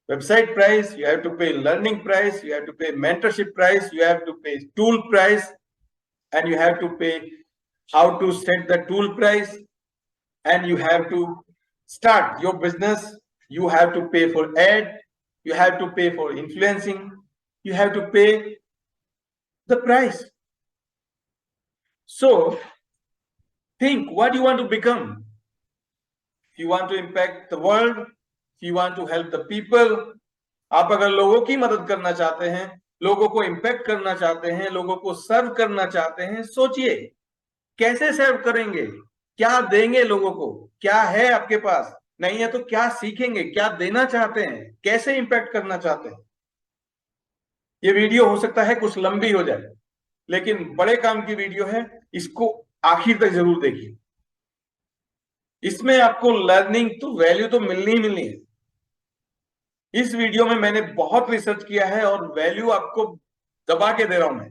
Speaker 1: website price, you have to pay learning price, you have to pay mentorship price, you have to pay tool price, and you have to pay how to set the tool price, and you have to start your business, you have to pay for ad, you have to pay for influencing, you have to pay the price. So think what you want to become. If you want to impact the world, if you want to help the people, आप अगर लोगों की मदद करना चाहते हैं, लोगों को इंपैक्ट करना चाहते हैं, लोगों को सर्व करना चाहते हैं, सोचिए कैसे सर्व करेंगे, क्या देंगे लोगों को, क्या है आपके पास, नहीं है तो क्या सीखेंगे, क्या देना चाहते हैं, कैसे इंपैक्ट करना चाहते हैं। ये वीडियो हो सकता है कुछ लंबी हो जाए, लेकिन बड़े काम की वीडियो है, इसको आखिर तक जरूर देखिए। इसमें आपको लर्निंग तो वैल्यू तो मिलनी ही मिलनी है। इस वीडियो में मैंने बहुत रिसर्च किया है और वैल्यू आपको दबा के दे रहा हूं मैं।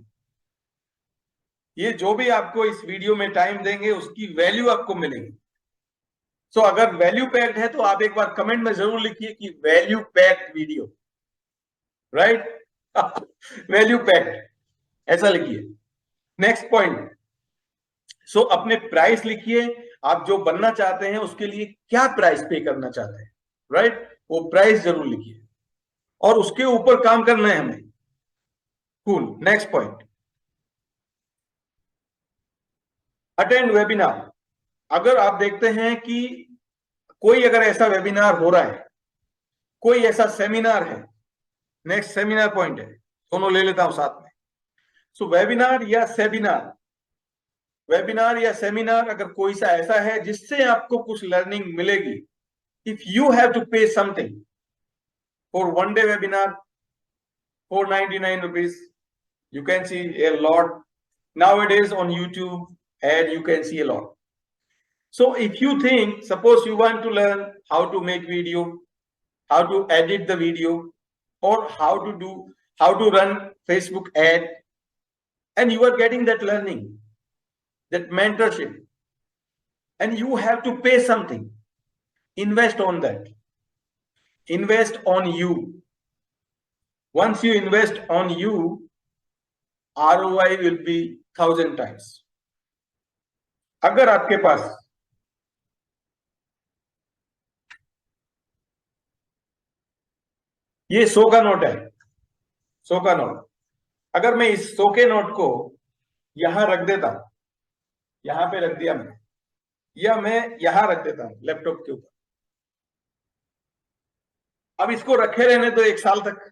Speaker 1: ये जो भी आपको इस वीडियो में टाइम देंगे उसकी वैल्यू आपको मिलेगी। सो अगर वैल्यू पैक्ड है तो आप एक बार कमेंट में जरूर लिखिए कि value packed video, right. Value packed ऐसा लिखिए। नेक्स्ट पॉइंट, सो अपने प्राइस लिखिए, आप जो बनना चाहते हैं उसके लिए क्या प्राइस पे करना चाहते हैं, राइट, वो प्राइस जरूर लिखिए और उसके ऊपर काम करना है हमें। Cool. Next point, attend webinar. अगर आप देखते हैं कि कोई अगर ऐसा वेबिनार हो रहा है, कोई ऐसा सेमिनार है, नेक्स्ट सेमिनार पॉइंट है, दोनों ले लेता हूं साथ में। सो वेबिनार या सेमिनार, वेबिनार या सेमिनार अगर कोई सा ऐसा है जिससे आपको कुछ लर्निंग मिलेगी, इफ यू हैव टू पे something for one day webinar, 499 rupees, you can see a lot nowadays on YouTube, and you can see a lot. So if you think, suppose you want to learn how to make video, how to edit the video, or how to run Facebook ad, and you are getting that learning, that mentorship, and you have to pay something, invest on that, invest on you. Once you invest on you, ROI will be 1,000 times. अगर आपके पास ये 100 का note है, 100 का note, अगर मैं इस 100 के नोट को यहां रख देता हूं, यहां पे रख दिया मैं, या मैं यहां रख देता हूं लैपटॉप के ऊपर, अब इसको रखे रहने तो एक साल तक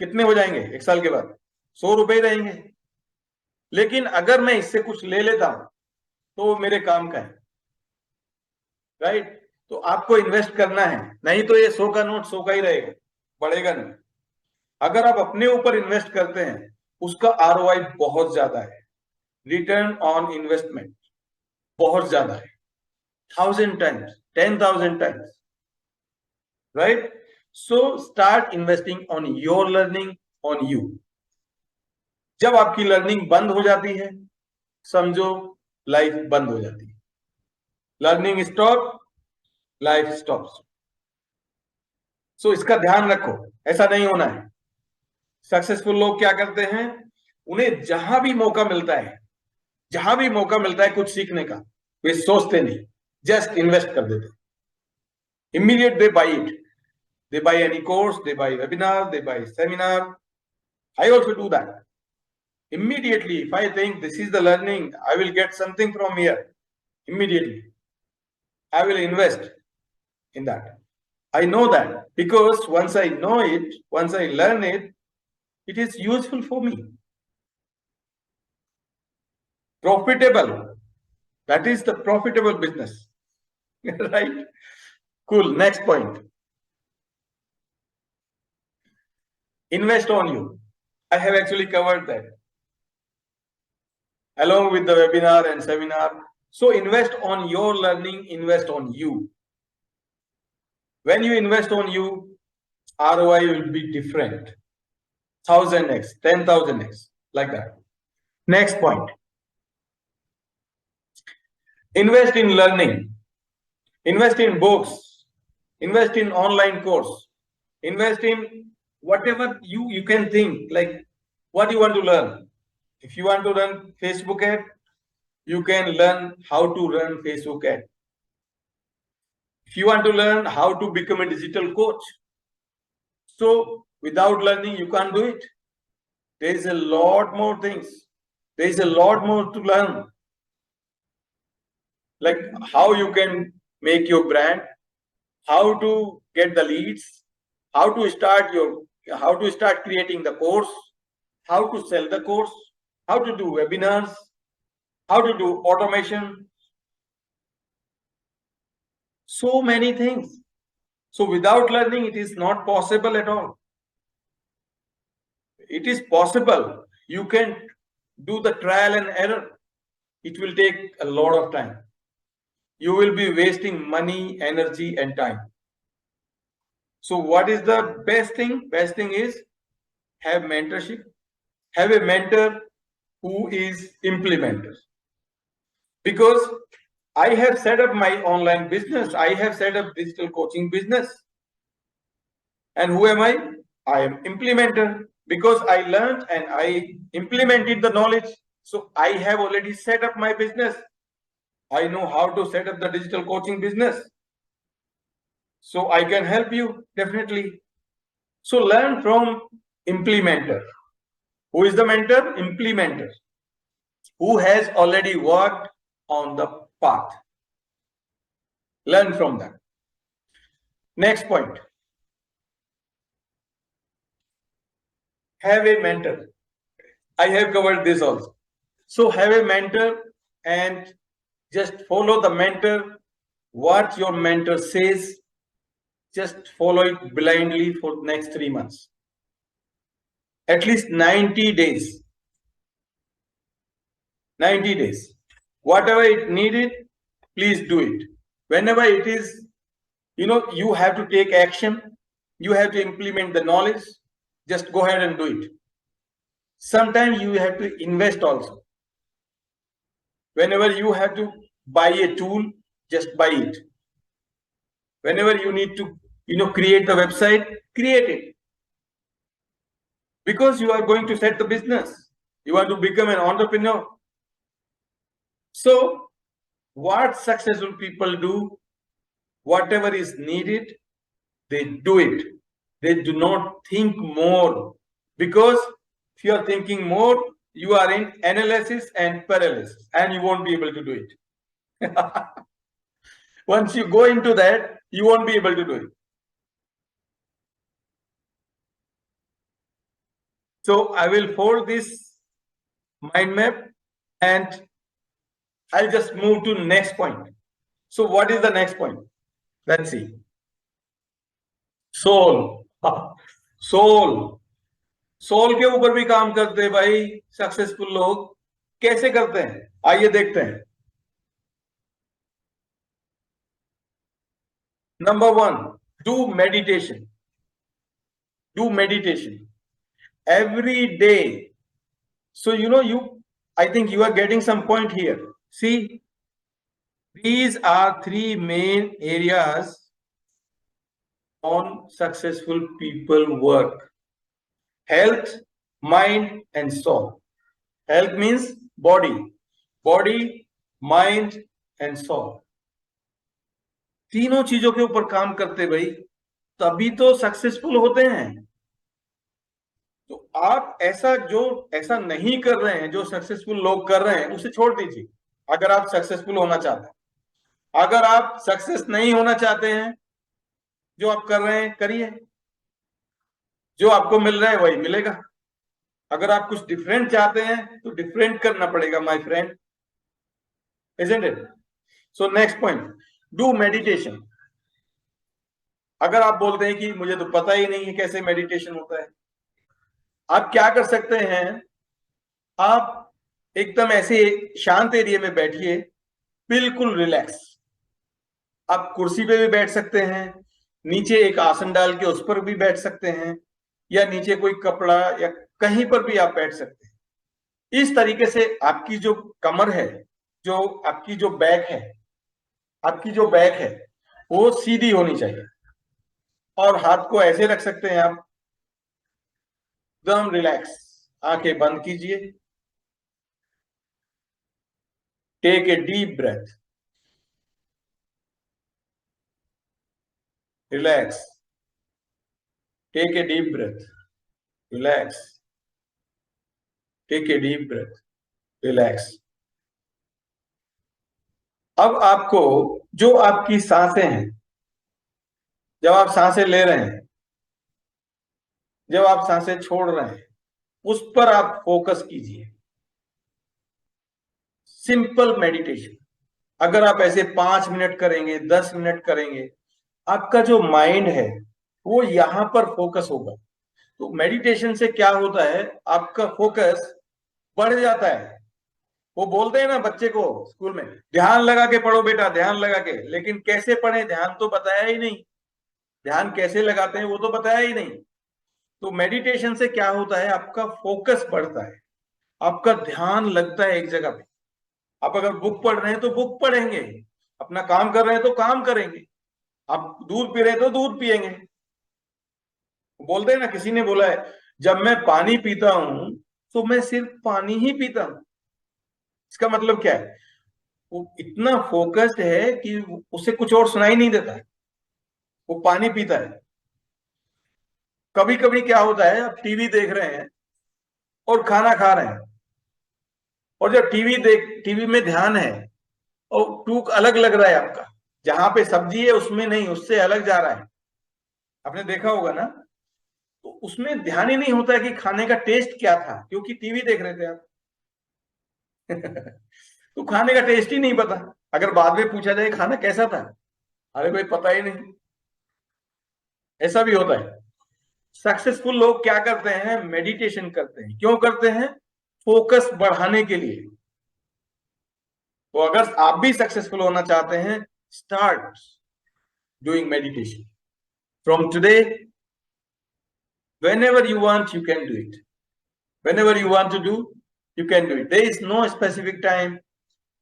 Speaker 1: कितने हो जाएंगे, एक साल के बाद 100 रुपए रहेंगे। लेकिन अगर मैं इससे कुछ ले लेता हूं तो वो मेरे काम का है, राइट। तो आपको इन्वेस्ट करना है, नहीं तो ये 100 का नोट 100 का ही रहेगा, बढ़ेगा नहीं। अगर आप अपने ऊपर इन्वेस्ट करते हैं उसका आरओआई बहुत ज्यादा है, रिटर्न ऑन इन्वेस्टमेंट बहुत ज्यादा है, 1,000 times, 10,000 times, right. So start investing on your learning, on you. जब आपकी लर्निंग बंद हो जाती है समझो लाइफ बंद हो जाती है। Learning stop, life stops. So इसका ध्यान रखो, ऐसा नहीं होना है। सक्सेसफुल लोग क्या करते हैं, उन्हें जहां भी मौका मिलता है, जहां भी मौका मिलता है कुछ सीखने का, वे सोचते नहीं, जस्ट इन्वेस्ट कर देते, immediate they by it, they buy any course, they buy webinar, they buy seminar. I also do that. Immediately, if I think this is the learning, I will get something from here, immediately I will invest in that. I know that because once I know it, once I learn it, it is useful for me. Profitable. That is the profitable business. Right? Cool. Next point. Invest on you. I have actually covered that along with the webinar and seminar. So invest on your learning, invest on you. When you invest on you, ROI will be different. 1000x, 10,000x, like that. Next point. Invest in learning. Invest in books. Invest in online course. Invest in whatever you can think, like what you want to learn. If you want to run Facebook ad, you can learn how to run Facebook ad. If you want to learn how to become a digital coach, so without learning, you can't do it. There is a lot more things. There is a lot more to learn. Like how you can make your brand, how to get the leads, how to start creating the course, how to sell the course, how to do webinars, how to do automation. So many things. So without learning, it is not possible at all. It is possible. You can do the trial and error. It will take a lot of time. You will be wasting money, energy, and time. So what is the best thing? Best thing is have mentorship. Have a mentor who is implementer. Because I have set up my online business. I have set up digital coaching business. And who am I? I am implementer, because I learned and I implemented the knowledge. So I have already set up my business. I know how to set up the digital coaching business. So I can help you definitely. So learn from implementer. Who is the mentor? Implementer, who has already worked on the path. Learn from that. Next point. Have a mentor. I have covered this also. So have a mentor and just follow the mentor. What your mentor says, just follow it blindly for the next 3 months. At least 90 days. 90 days. Whatever it needed, please do it. Whenever it is, you have to take action. You have to implement the knowledge. Just go ahead and do it. Sometimes you have to invest also. Whenever you have to buy a tool, just buy it. Whenever you need to, create the website, create it. Because you are going to set the business. You want to become an entrepreneur. So, what successful people do, whatever is needed, they do it. They do not think more. Because if you are thinking more, you are in analysis and paralysis, and you won't be able to do it. Once you go into that, you won't be able to do it. So I will fold this mind map and I'll just move to next point. So what is the next point? Let's see. Soul. Soul. Soul के ऊपर भी काम करते हैं भाई successful लोग। कैसे करते हैं, आइए देखते हैं। Number 1, do meditation. Do meditation every day. So I think you are getting some point here. See, these are 3 main areas non-successful people work. Health, mind and soul. Health means body, mind and soul. तीनों चीजों के ऊपर काम करते भाई, तभी तो successful होते हैं। तो आप ऐसा नहीं कर रहे हैं जो सक्सेसफुल लोग कर रहे हैं, उसे छोड़ दीजिए। अगर आप सक्सेसफुल होना चाहते हैं, अगर आप सक्सेस नहीं होना चाहते हैं, जो आप कर रहे हैं करिए, जो आपको मिल रहा है वही मिलेगा। अगर आप कुछ डिफरेंट चाहते हैं तो डिफरेंट करना पड़ेगा my friend, isn't it? So next point, do meditation. अगर आप बोलते हैं कि मुझे तो पता ही नहीं है कैसे मेडिटेशन होता है, आप क्या कर सकते हैं, आप एकदम ऐसे शांत एरिया में बैठिए, बिल्कुल रिलैक्स। आप कुर्सी पे भी बैठ सकते हैं, नीचे एक आसन डाल के उस पर भी बैठ सकते हैं, या नीचे कोई कपड़ा या कहीं पर भी आप बैठ सकते हैं। इस तरीके से आपकी जो कमर है, जो आपकी जो बैक है, वो सीधी होनी चाहिए। और हाथ को ऐसे रख सकते हैं आप, एकदम रिलैक्स। आंखें बंद कीजिए, take a deep breath, relax, take a deep breath, relax, take a deep breath, relax. अब आपको जो आपकी सांसें हैं, जब आप सांसें ले रहे हैं, जब आप सांसें छोड़ रहे हैं, उस पर आप फोकस कीजिए। Simple meditation. अगर आप ऐसे 5 मिनट करेंगे, 10 मिनट करेंगे, आपका जो माइंड है वो यहां पर फोकस होगा। तो मेडिटेशन से क्या होता है, आपका फोकस बढ़ जाता है। वो बोलते हैं ना बच्चे को स्कूल में, ध्यान लगा के पढ़ो बेटा, ध्यान लगा के, लेकिन कैसे पढ़े ध्यान तो बताया ही नहीं, ध्यान कैसे लगाते हैं वो तो बताया ही नहीं। तो मेडिटेशन से क्या होता है, आपका फोकस बढ़ता है, आपका ध्यान लगता है एक जगह पे। आप अगर बुक पढ़ रहे हैं तो बुक पढ़ेंगे, अपना काम कर रहे हैं तो काम करेंगे, आप दूध पी रहे हैं तो दूध पिएंगे। बोलते हैं ना, किसी ने बोला है, जब मैं पानी पीता हूं तो मैं सिर्फ पानी ही पीता हूं। इसका मतलब क्या है, वो इतना फोकस्ड है कि उसे कुछ और सुनाई नहीं देता है, वो पानी पीता है। कभी कभी क्या होता है, आप टीवी देख रहे हैं और खाना खा रहे हैं, और जब टीवी में ध्यान है और टूक अलग लग रहा है आपका, जहां पे सब्जी है उसमें नहीं, उससे अलग जा रहा है, आपने देखा होगा ना। तो उसमें ध्यान ही नहीं होता है कि खाने का टेस्ट क्या था, क्योंकि टीवी देख रहे थे आप। तो खाने का टेस्ट ही नहीं पता। अगर बाद में पूछा जाए खाना कैसा था, अरे कोई पता ही नहीं। ऐसा भी होता है। सक्सेसफुल लोग क्या करते हैं, मेडिटेशन करते हैं। क्यों करते हैं, फोकस बढ़ाने के लिए। तो अगर आप भी सक्सेसफुल होना चाहते हैं, start doing meditation from today. whenever you want you can do it, whenever you want to do you can do it, there is no specific time।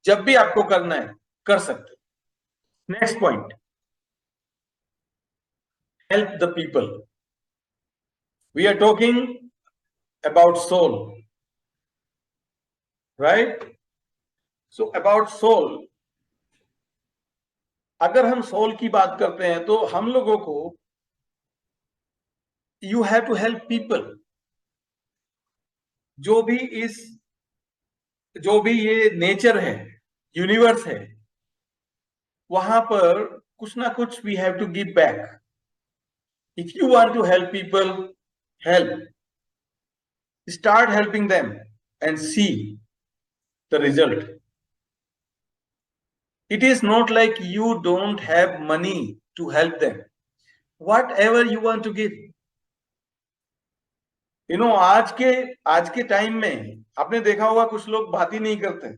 Speaker 1: जब भी आपको करना है कर सकते। Next point, help the people। We are talking about soul, right? So about soul, अगर हम soul की बात करते हैं तो हम लोगों को you have to help people. जो भी इस जो भी ये नेचर है, यूनिवर्स है, वहां पर कुछ ना कुछ we have to give back. If you want to help people, help, start helping them and see the result। It is not like you don't have money to help them, whatever you want to give। आज के time में आपने देखा होगा कुछ लोग बात ही नहीं करते,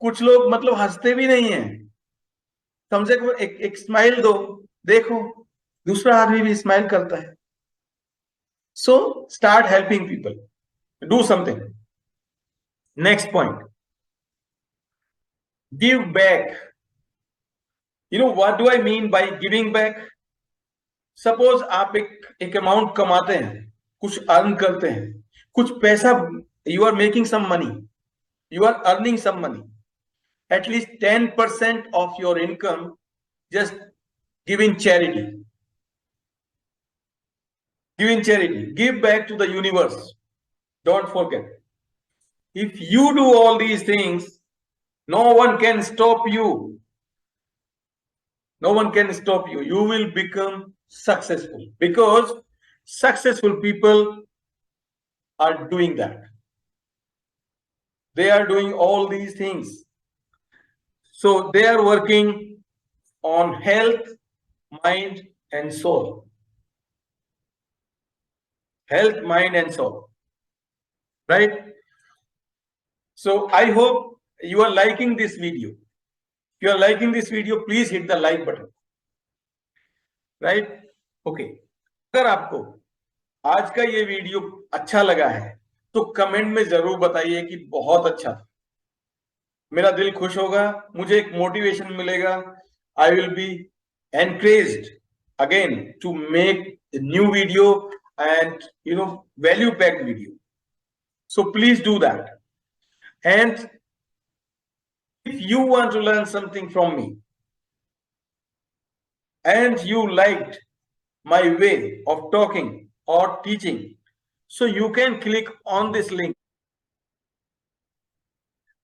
Speaker 1: कुछ लोग मतलब हंसते भी नहीं है। कम से कम एक स्माइल दो, देखो दूसरा आदमी भी स्माइल करता है। So start helping people, do something. Next point, give back You know what do I mean by giving back? Suppose आप एक अमाउंट कमाते हैं, कुछ अर्न करते हैं, कुछ पैसा, you are making some money, you are earning some money, at least 10% of your income just give in charity. Give in charity, give back to the universe. Don't forget, if you do all these things, no one can stop you. No one can stop you. You will become successful because successful people are doing that. They are doing all these things. So they are working on health, mind, and soul. Health, mind, and soul. Right? So I hope you are liking this video. If you are liking this video, please hit the like button. Right? Okay. अगर आपको आज का ये video अच्छा लगा है तो comment में जरूर बताइए कि बहुत अच्छा था। मेरा दिल खुश होगा, मुझे एक मोटिवेशन मिलेगा। I will be encouraged again to make new video and value packed video. So please do that. And if you want to learn something from me and you liked my way of talking or teaching, so you can click on this link.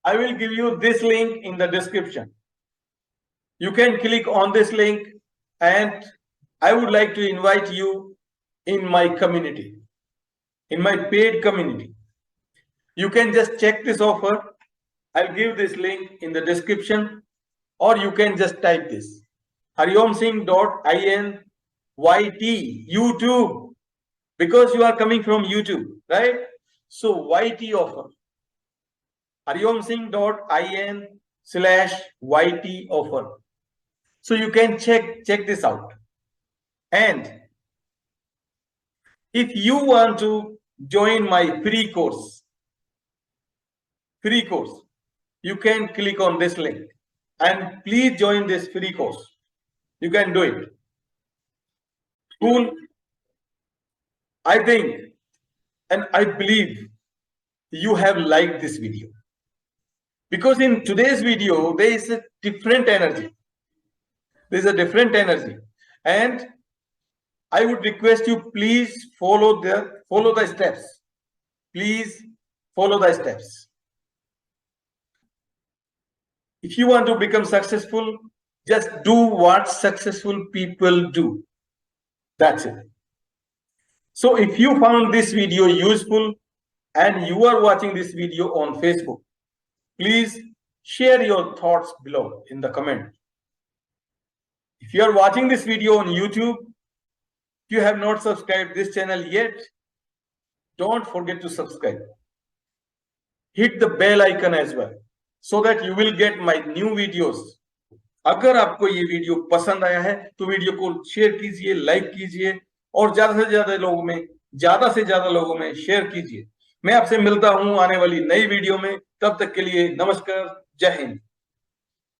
Speaker 1: I will give you this link in the description. You can click on this link and I would like to invite you in my community, in my paid community. You can just check this offer. I'll give this link in the description, or you can just type this haryomsingh.in YT YouTube, because you are coming from YouTube, right? So YT offer, haryomsingh.in/YT offer. So you can check this out. And if you want to join my free course, you can click on this link and please join this free course. You can do it. Cool. I think and I believe you have liked this video, because in today's video there is a different energy. There's a different energy, and I would request you, please follow the steps. Please follow the steps. If you want to become successful, just do what successful people do. That's it. So if you found this video useful and you are watching this video on Facebook, please share your thoughts below in the comment. If you are watching this video on YouTube, if you have not subscribed this channel yet, don't forget to subscribe. Hit the bell icon as well, so that you will get my new videos. अगर आपको ये video पसंद आया है तो video को share कीजिए, like कीजिए और ज्यादा से ज्यादा लोगों में शेयर कीजिए। मैं आपसे मिलता हूं आने वाली नई वीडियो में। तब तक के लिए नमस्कार, जय हिंद।